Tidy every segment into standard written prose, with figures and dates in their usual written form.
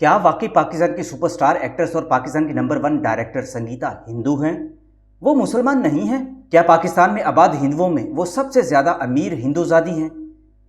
क्या वाकई पाकिस्तान की सुपरस्टार एक्ट्रेस और पाकिस्तान की नंबर 1 डायरेक्टर संगीता हिंदू हैं? वो मुसलमान नहीं हैं? क्या पाकिस्तान में आबाद हिंदुओं में वो सबसे ज्यादा अमीर हिंदूजादी हैं?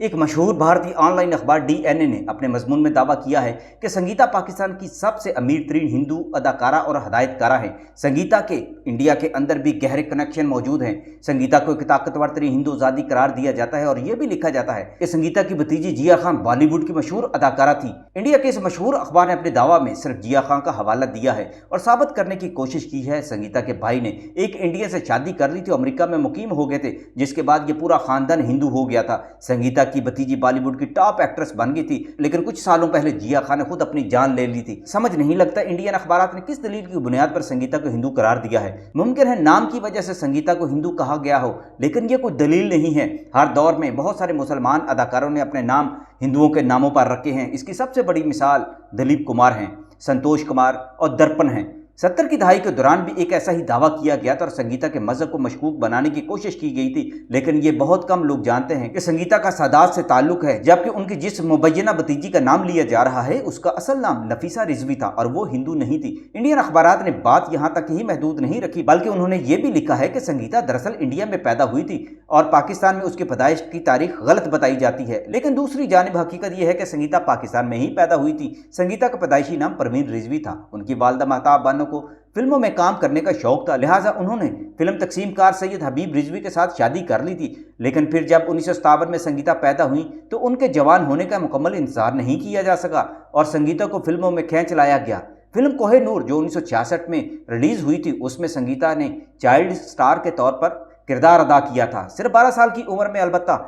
एक मशहूर भारतीय ऑनलाइन अखबार डीएनए ने अपने मजमून में दावा किया है कि संगीता पाकिस्तान की सबसे अमीर तरीन हिंदू अदाकारा और हदायतकारा हैं। संगीता के इंडिया के अंदर भी गहरे कनेक्शन मौजूद हैं। संगीता को एक ताकतवर तरीन हिंदूजादी करार दिया जाता है और यह भी लिखा जाता है कि संगीता की भतीजी जिया खान बॉलीवुड की मशहूर अदाकारा थी। इंडिया के इस मशहूर अखबार ने अपने दावा में सिर्फ जिया खान का हवाला दिया है और साबित करने की कोशिश की है संगीता के भाई ने एक इंडिया से शादी कर ली थी, अमेरिका में मुकीम हो गए थे, जिसके बाद ये पूरा खानदान हिंदू हो गया था। संगीता की भतीजी बॉलीवुड की टॉप एक्ट्रेस बन गई थी, लेकिन कुछ सालों पहले जिया खान ने खुद अपनी जान ले ली थी। समझ नहीं लगता इंडियन अखबारात ने किस दलील की बुनियाद पर संगीता को हिंदू करार दिया है। मुमकिन है नाम की वजह से संगीता को हिंदू कहा गया हो, लेकिन यह कोई दलील नहीं है। हर दौर में बहुत सारे मुसलमान अदाकारों ने अपने नाम हिंदुओं के नामों पर रखे हैं। इसकी सबसे बड़ी मिसाल दिलीप कुमार हैं, संतोष कुमार और दर्पण हैं। 70 की दहाई के दौरान भी एक ऐसा ही दावा किया गया था और संगीता के मजहब को मशकूक बनाने की कोशिश की गई थी, लेकिन ये बहुत कम लोग जानते हैं कि संगीता का सादात से ताल्लुक है, जबकि उनकी जिस मुबैना भतीजी का नाम लिया जा रहा है उसका असल नाम नफीसा रिजवी था और वो हिंदू नहीं थी। इंडियन अखबारात ने बात यहाँ तक ही महदूद नहीं रखी, बल्कि उन्होंने ये भी लिखा है कि संगीता दरअसल इंडिया में पैदा हुई थी और पाकिस्तान में उसकी पैदाइश की तारीख गलत बताई जाती है। लेकिन दूसरी जानिब हकीकत यह है कि संगीता पाकिस्तान में ही पैदा हुई थी। संगीता का पैदाइशी नाम परवीन रिजवी था। उनकी वालदा महताब बानो को फिल्मों में काम करने का शौक था, लिहाजा उन्होंने फिल्म तकसीमकार सैयद हबीब रिजवी के साथ शादी कर ली थी। लेकिन फिर जब 1957 में संगीता पैदा हुई तो उनके जवान होने का मुकम्मल इंतजार नहीं किया जा सका और संगीता को फिल्मों में खींच लाया गया। फिल्म कोहे-नूर जो 1966 में रिलीज हुई थी, उसमें संगीता ने चाइल्ड स्टार के तौर पर किरदार अदा किया था। सिर्फ 12 साल की उम्र में अलबत्ता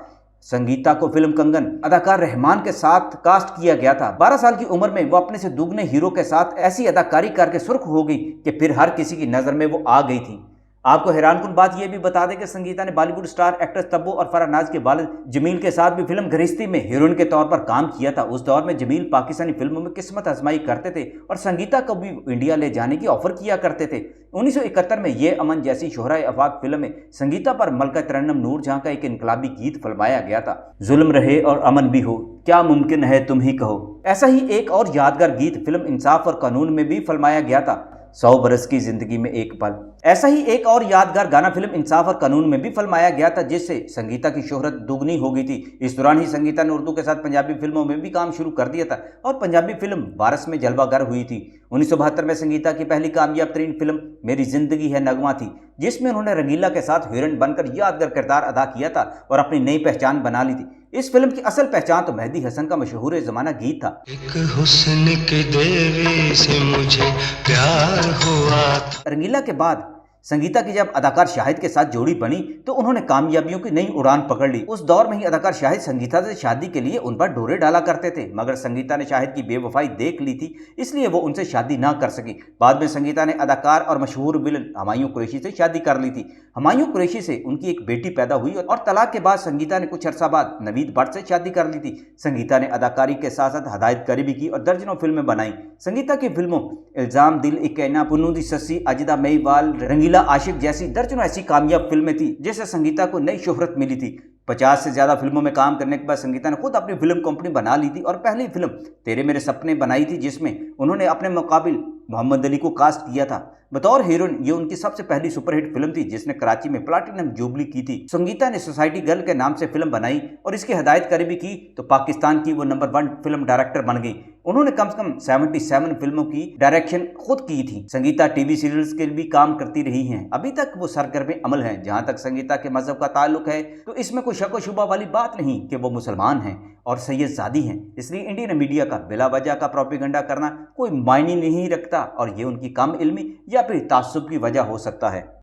संगीता को फिल्म कंगन अदाकार रहमान के साथ कास्ट किया गया था। 12 साल की उम्र में वो अपने से दुगने हीरो के साथ ऐसी अदाकारी करके सुर्ख हो गई कि फिर हर किसी की नजर में वो आ गई थी। आपको हैरानकुन बात यह भी बता दें कि संगीता ने बॉलीवुड स्टार एक्ट्रेस तब्बू और फराह नाज के वालिद जमील के साथ भी फिल्म गरिश्ती में हीरोइन के तौर पर काम किया था। उस दौर में जमील पाकिस्तानी फिल्मों में किस्मत आजमाई करते थे और संगीता को भी इंडिया ले जाने की ऑफर किया करते थे। 1971 में ये अमन जैसी शोहरा अफाक फिल्म में संगीता पर मलका तरन्नुम नूरजहां का एक इनकलाबी गीत फिल्माया गया था, जुल्म रहे और अमन भी हो, क्या मुमकिन है तुम ही कहो। ऐसा ही एक और यादगार गीत फिल्म इंसाफ और कानून में भी फिल्माया गया था, 100 बरस की जिंदगी में एक पल। ऐसा ही एक और यादगार गाना फिल्म इंसाफ और कानून में भी फिल्माया गया था, जिससे संगीता की शोहरत दुगनी हो गई थी। इस दौरान ही संगीता ने उर्दू के साथ पंजाबी फिल्मों में भी काम शुरू कर दिया था और पंजाबी फिल्म वारस में जलवागर हुई थी। 1972 में संगीता की पहली कामयाब तरीन फिल्म मेरी जिंदगी है नगमा थी, जिसमें उन्होंने रंगीला के साथ हीरोइन बनकर यादगार किरदार अदा किया था और अपनी नई पहचान बना ली थी। इस फिल्म की असल पहचान तो मेहदी हसन का मशहूर जमाना गीत था, एक हुस्न के देवे से मुझे प्यार हुआ। रंगीला के बाद संगीता की जब अदाकार शाहिद के साथ जोड़ी बनी तो उन्होंने कामयाबियों की नई उड़ान पकड़ ली। उस दौर में ही अदाकार शाहिद संगीता से शादी के लिए उन पर डोरे डाला करते थे, मगर संगीता ने शाहिद की बेवफाई देख ली थी, इसलिए वो उनसे शादी ना कर सकी। बाद में संगीता ने अदाकार और मशहूर विलन हुमायूं कुरैशी से शादी कर ली थी। हुमायूं कुरैशी से उनकी एक बेटी पैदा हुई और तलाक के बाद संगीता ने कुछ अर्सा बाद नवीद भट्ट से शादी कर ली थी। संगीता ने अदाकारी के साथ साथ हदायतकारी भी की और दर्जनों फिल्में बनाई। संगीता की फिल्मों इल्जाम, दिल एक कहना, पुन्नू दी सस्सी, अजदा मेईवाल, रंगीला आशिक जैसी दर्जनों ऐसी कामयाब फिल्में थी जिससे संगीता को नई शोहरत मिली थी। 50 से ज्यादा फिल्मों में काम करने के बाद संगीता ने खुद अपनी फिल्म कंपनी बना ली थी और पहली फिल्म तेरे मेरे सपने बनाई थी, जिसमें उन्होंने अपने मुकाबिल मोहम्मद अली को कास्ट किया था बतौर हीरोइन। ये उनकी सबसे पहली सुपरहिट फिल्म थी जिसने कराची में प्लाटिनम जुबली की थी। संगीता ने सोसाइटी गर्ल के नाम से फिल्म बनाई और इसकी हदायतकारी भी की तो पाकिस्तान की वो नंबर 1 फिल्म डायरेक्टर बन गई। उन्होंने कम से कम 77 फिल्मों की डायरेक्शन खुद की थी। संगीता टीवी सीरियल्स के लिए भी काम करती रही हैं। अभी तक वो सरगर्म अमल हैं। जहां तक संगीता के मजहब का ताल्लुक है तो इसमें कोई शक व शुबा वाली बात नहीं कि वो मुसलमान हैं और सैयदजादी हैं, इसलिए इंडियन मीडिया का बिला वजह का प्रोपेगेंडा करना कोई मायने नहीं रखता और ये उनकी कम इल्मी या फिर तासुब की वजह हो सकता है।